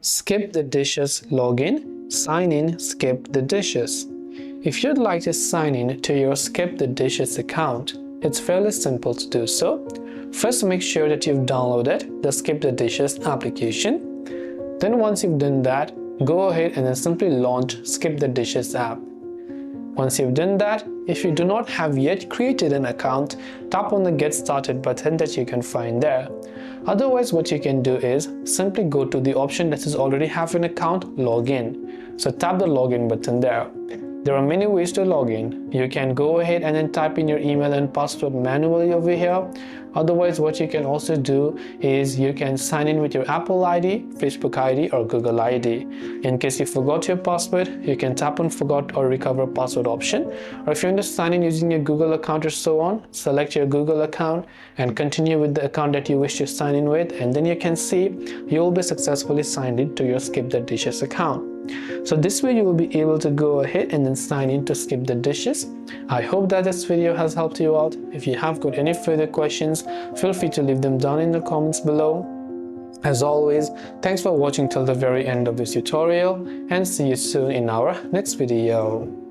Skip the Dishes login, sign in, skip the dishes. If you'd like to sign in to your Skip the Dishes account, it's fairly simple to do so. First, make sure that you've downloaded the Skip the Dishes application. Then once you've done that, go ahead and then simply launch Skip the Dishes app. Once you've done that, if you do not have yet created an account, tap on the Get Started button that you can find there. Otherwise, what you can do is simply go to the option that says already have an account, log in. So tap the login button there. There are many ways to log in. You can go ahead and then type in your email and password manually over here. Otherwise, what you can also do is you can sign in with your Apple ID, Facebook ID or Google ID. In case you forgot your password, you can tap on forgot or recover password option. Or if you want to sign in using your Google account or so on, select your Google account and continue with the account that you wish to sign in with, and then you can see you will be successfully signed in to your Skip the Dishes account. So this way you will be able to go ahead and then sign in to Skip the Dishes. I hope that this video has helped you out. If you have got any further questions, feel free to leave them down in the comments below. As always, thanks for watching till the very end of this tutorial, and see you soon in our next video.